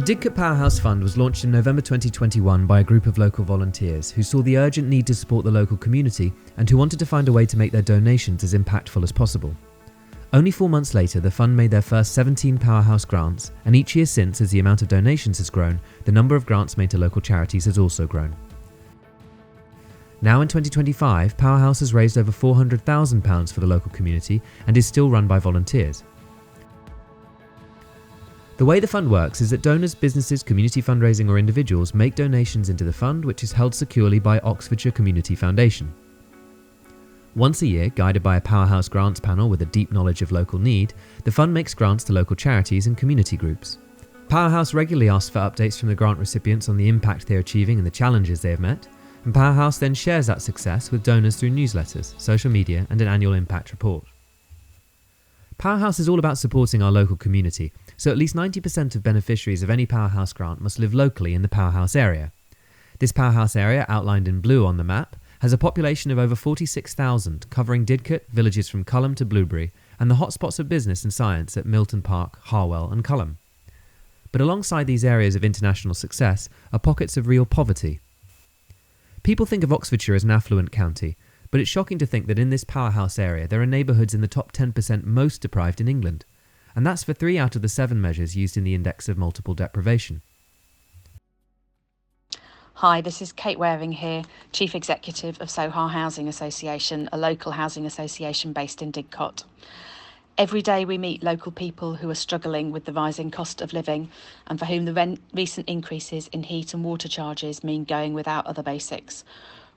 Didcot Powerhouse Fund was launched in November 2021 by a group of local volunteers who saw the urgent need to support the local community and who wanted to find a way to make their donations as impactful as possible. Only 4 months later, the fund made their first 17 Powerhouse grants, and each year since, as the amount of donations has grown, the number of grants made to local charities has also grown. Now in 2025, Powerhouse has raised over £400,000 for the local community and is still run by volunteers. The way the fund works is that donors, businesses, community fundraising or individuals make donations into the fund, which is held securely by Oxfordshire Community Foundation. Once a year, guided by a Powerhouse grants panel with a deep knowledge of local need, the fund makes grants to local charities and community groups. Powerhouse regularly asks for updates from the grant recipients on the impact they are achieving and the challenges they have met, and Powerhouse then shares that success with donors through newsletters, social media and an annual impact report. Powerhouse is all about supporting our local community, so at least 90% of beneficiaries of any Powerhouse grant must live locally in the Powerhouse area. This Powerhouse area, outlined in blue on the map, has a population of over 46,000, covering Didcot, villages from Culham to Blueberry, and the hotspots of business and science at Milton Park, Harwell and Culham. But alongside these areas of international success are pockets of real poverty. People think of Oxfordshire as an affluent county, but it's shocking to think that in this Powerhouse area there are neighbourhoods in the top 10% most deprived in England, and that's for 3 out of the 7 measures used in the Index of Multiple Deprivation. Hi, this is Kate Waring here, Chief Executive of Sohar Housing Association, a local housing association based in Didcot. Every day we meet local people who are struggling with the rising cost of living and for whom the recent increases in heat and water charges mean going without other basics.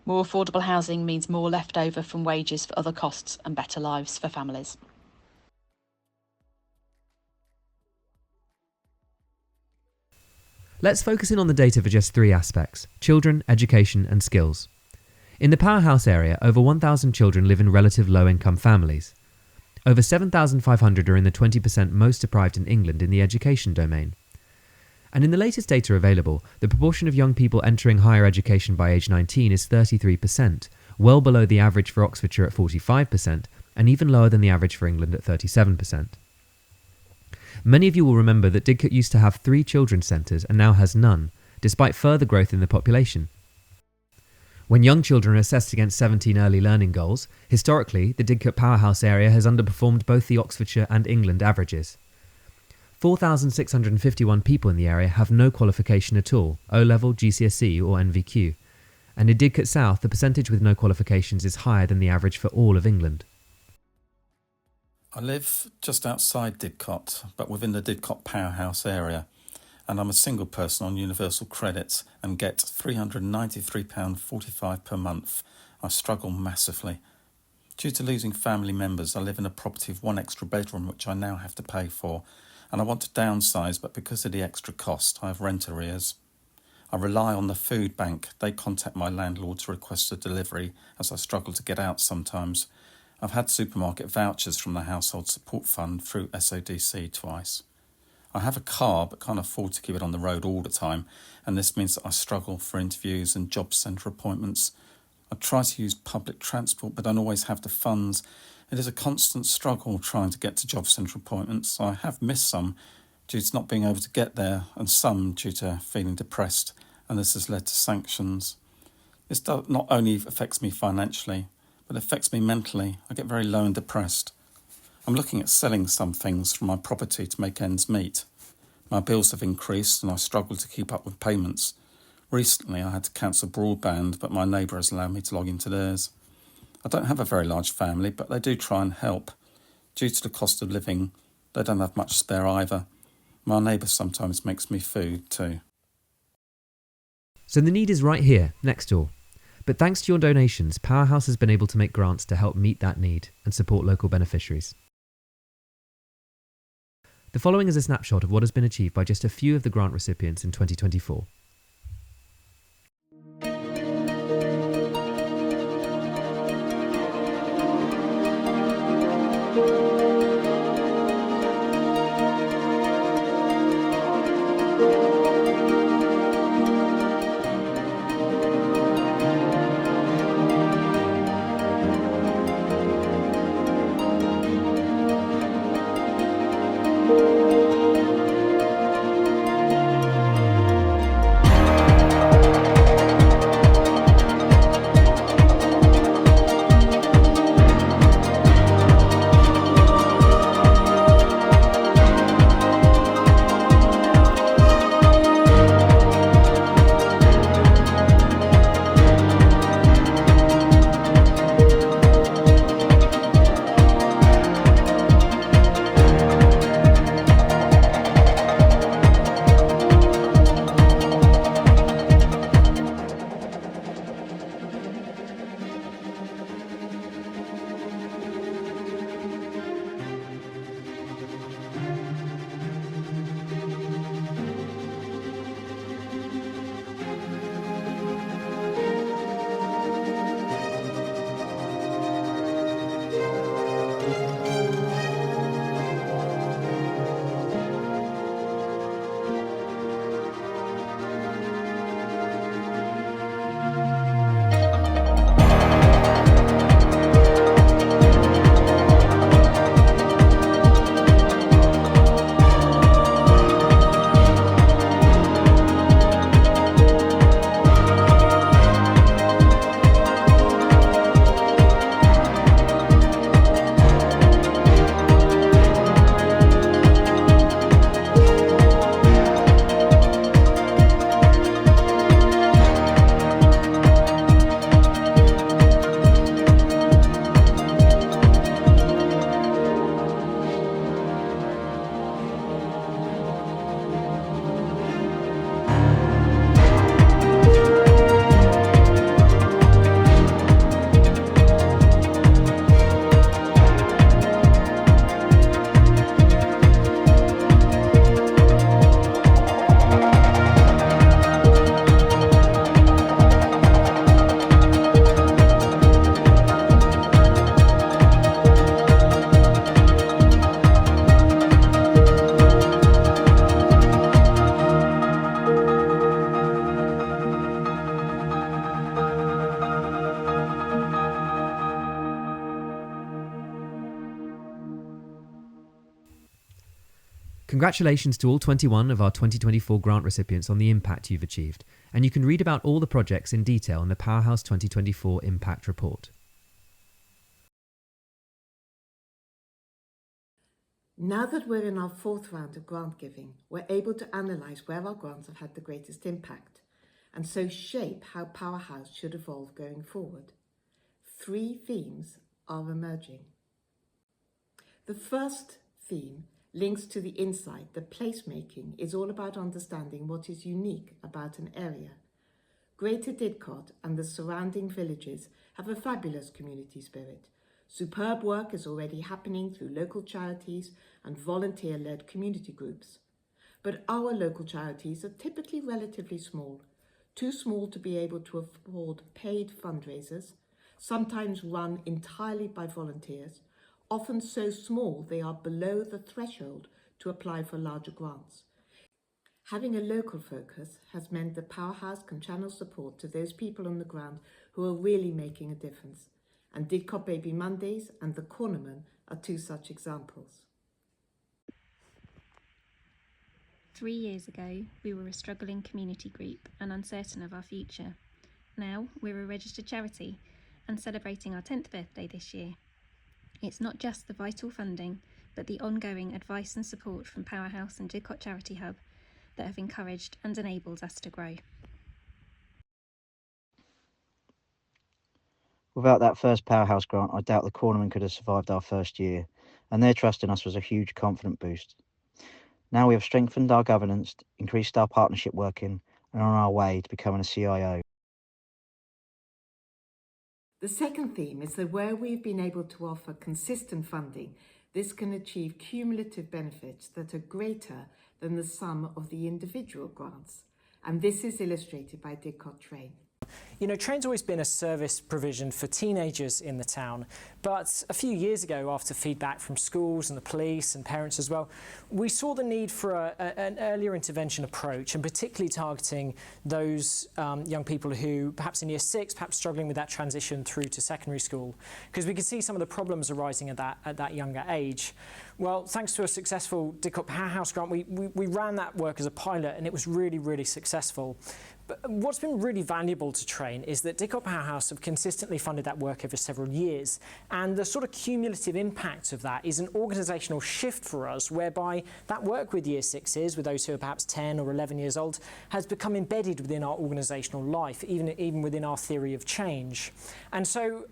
More affordable housing means more left over from wages for other costs and better lives for families. Let's focus in on the data for just 3 aspects: children, education and skills. In the Powerhouse area, over 1,000 children live in relative low-income families. Over 7,500 are in the 20% most deprived in England in the education domain. And in the latest data available, the proportion of young people entering higher education by age 19 is 33%, well below the average for Oxfordshire at 45%, and even lower than the average for England at 37%. Many of you will remember that Didcot used to have 3 children's centres and now has none, despite further growth in the population. When young children are assessed against 17 early learning goals, historically the Didcot Powerhouse area has underperformed both the Oxfordshire and England averages. 4,651 people in the area have no qualification at all, O-level, GCSE or NVQ, and in Didcot South the percentage with no qualifications is higher than the average for all of England. I live just outside Didcot, but within the Didcot Powerhouse area, and I'm a single person on universal credits and get £393.45 per month. I struggle massively. Due to losing family members, I live in a property of 1 extra bedroom which I now have to pay for, and I want to downsize, but because of the extra cost, I have rent arrears. I rely on the food bank. They contact my landlord to request a delivery as I struggle to get out sometimes. I've had supermarket vouchers from the Household Support Fund through SODC twice. I have a car but can't afford to keep it on the road all the time, and this means that I struggle for interviews and job centre appointments. I try to use public transport but don't always have the funds. It is a constant struggle trying to get to job centre appointments. I have missed some due to not being able to get there, and some due to feeling depressed, and this has led to sanctions. This not only affects me financially, but it affects me mentally. I get very low and depressed. I'm looking at selling some things from my property to make ends meet. My bills have increased and I struggle to keep up with payments. Recently I had to cancel broadband, but my neighbour has allowed me to log into theirs. I don't have a very large family, but they do try and help. Due to the cost of living, they don't have much spare either. My neighbour sometimes makes me food too. So the need is right here, next door. But thanks to your donations, Powerhouse has been able to make grants to help meet that need and support local beneficiaries. The following is a snapshot of what has been achieved by just a few of the grant recipients in 2024. Congratulations to all 21 of our 2024 grant recipients on the impact you've achieved, and you can read about all the projects in detail in the Powerhouse 2024 Impact Report. Now that we're in our fourth round of grant giving, we're able to analyse where our grants have had the greatest impact, and so shape how Powerhouse should evolve going forward. 3 themes are emerging. The first theme links to the insight that placemaking is all about understanding what is unique about an area. Greater Didcot and the surrounding villages have a fabulous community spirit. Superb work is already happening through local charities and volunteer-led community groups. But our local charities are typically relatively small, too small to be able to afford paid fundraisers, sometimes run entirely by volunteers, often so small they are below the threshold to apply for larger grants. Having a local focus has meant that Powerhouse can channel support to those people on the ground who are really making a difference, and Didcot Baby Mondays and the Cornerman are 2 such examples. 3 years ago, we were a struggling community group and uncertain of our future. Now, we're a registered charity and celebrating our 10th birthday this year. It's not just the vital funding, but the ongoing advice and support from Powerhouse and Didcot Charity Hub that have encouraged and enabled us to grow. Without that first Powerhouse grant, I doubt the Cornerman could have survived our first year, and their trust in us was a huge confidence boost. Now we have strengthened our governance, increased our partnership working, and are on our way to becoming a CIO. The second theme is that where we've been able to offer consistent funding, this can achieve cumulative benefits that are greater than the sum of the individual grants, and this is illustrated by Didcot Train. You know, Train's always been a service provision for teenagers in the town, but a few years ago, after feedback from schools and the police and parents as well, we saw the need for an earlier intervention approach, and particularly targeting those young people who, perhaps in year 6, perhaps struggling with that transition through to secondary school, because we could see some of the problems arising at that younger age. Well, thanks to a successful Didcot Powerhouse grant, we ran that work as a pilot, and it was really, really successful. But what's been really valuable to Train is that Didcot Powerhouse have consistently funded that work over several years, and the sort of cumulative impact of that is an organisational shift for us, whereby that work with year 6s, with those who are perhaps 10 or 11 years old, has become embedded within our organisational life, even within our theory of change. And so,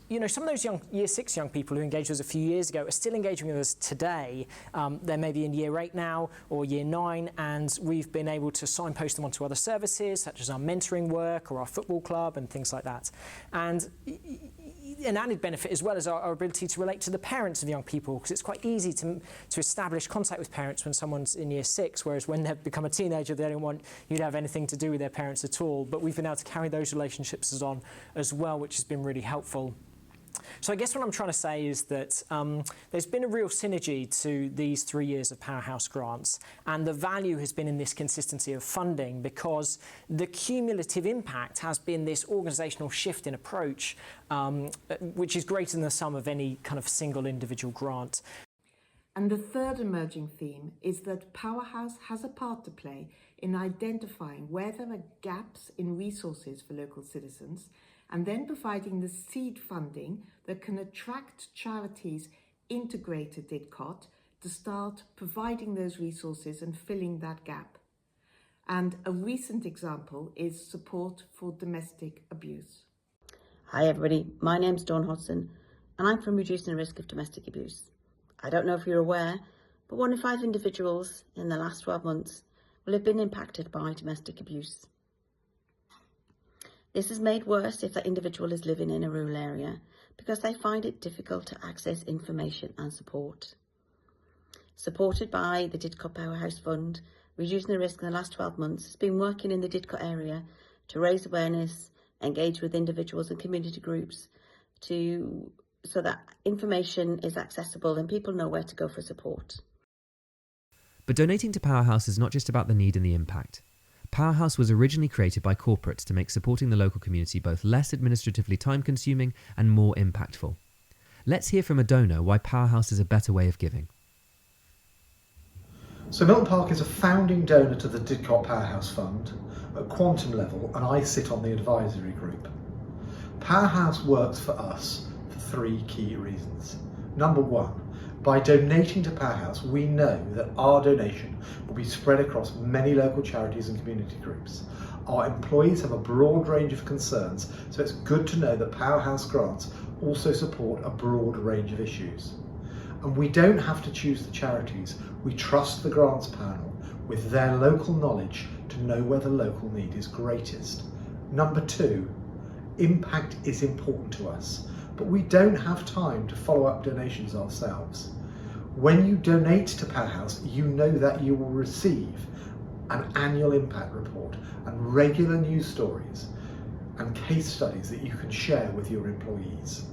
you know, some of those year 6 young people who engaged with us a few years ago are still engaging with us today. They're maybe in year 8 now or year 9, and we've been able to signpost them onto other services, such as our mentoring work or our football club and things like that. And an added benefit as well is our ability to relate to the parents of young people, because it's quite easy to establish contact with parents when someone's in year 6, whereas when they've become a teenager, they don't want you to have anything to do with their parents at all. But we've been able to carry those relationships on as well, which has been really helpful. So I guess what I'm trying to say is that there's been a real synergy to these 3 years of Powerhouse grants, and the value has been in this consistency of funding, because the cumulative impact has been this organisational shift in approach, which is greater than the sum of any kind of single individual grant. And the third emerging theme is that Powerhouse has a part to play in identifying where there are gaps in resources for local citizens, and then providing the seed funding that can attract charities into Greater Didcot to start providing those resources and filling that gap. And a recent example is support for domestic abuse. Hi everybody, my name's Dawn Hodson and I'm from Reducing the Risk of Domestic Abuse. I don't know if you're aware, but 1 in 5 individuals in the last 12 months will have been impacted by domestic abuse. This is made worse if that individual is living in a rural area, because they find it difficult to access information and support. Supported by the Didcot Powerhouse Fund, Reducing the Risk in the last 12 months has been working in the Didcot area to raise awareness, engage with individuals and community groups so that information is accessible and people know where to go for support. But donating to Powerhouse is not just about the need and the impact. Powerhouse was originally created by corporates to make supporting the local community both less administratively time-consuming and more impactful. Let's hear from a donor why Powerhouse is a better way of giving. So Milton Park is a founding donor to the Didcot Powerhouse Fund at quantum level, and I sit on the advisory group. Powerhouse works for us for 3 key reasons. Number 1, by donating to Powerhouse, we know that our donation will be spread across many local charities and community groups. Our employees have a broad range of concerns, so it's good to know that Powerhouse grants also support a broad range of issues. And we don't have to choose the charities, we trust the grants panel with their local knowledge to know where the local need is greatest. Number 2, impact is important to us, but we don't have time to follow up donations ourselves. When you donate to Powerhouse, you know that you will receive an annual impact report and regular news stories and case studies that you can share with your employees.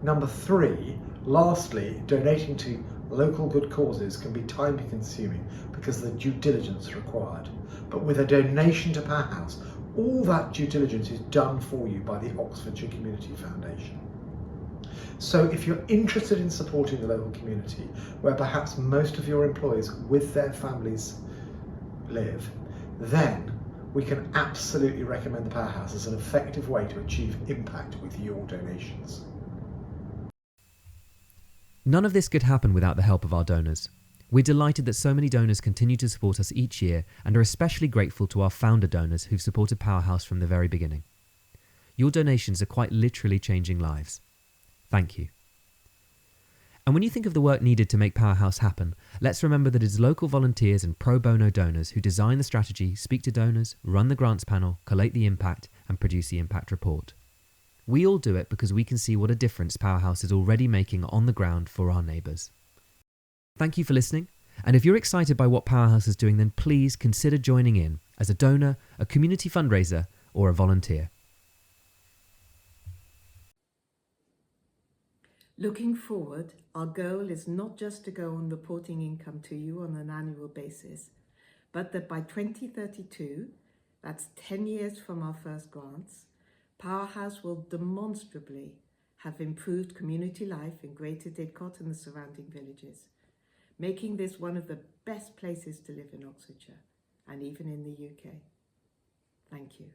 Number 3, lastly, donating to local good causes can be time consuming because of the due diligence required. But with a donation to Powerhouse, all that due diligence is done for you by the Oxfordshire Community Foundation. So if you're interested in supporting the local community, where perhaps most of your employees with their families live, then we can absolutely recommend the Powerhouse as an effective way to achieve impact with your donations. None of this could happen without the help of our donors. We're delighted that so many donors continue to support us each year and are especially grateful to our founder donors who've supported Powerhouse from the very beginning. Your donations are quite literally changing lives. Thank you. And when you think of the work needed to make Powerhouse happen, let's remember that it's local volunteers and pro bono donors who design the strategy, speak to donors, run the grants panel, collate the impact, and produce the impact report. We all do it because we can see what a difference Powerhouse is already making on the ground for our neighbours. Thank you for listening, and if you're excited by what Powerhouse is doing, then please consider joining in as a donor, a community fundraiser, or a volunteer. Looking forward, our goal is not just to go on reporting income to you on an annual basis, but that by 2032, that's 10 years from our first grants, Powerhouse will demonstrably have improved community life in Greater Didcot and the surrounding villages, making this one of the best places to live in Oxfordshire and even in the UK. Thank you.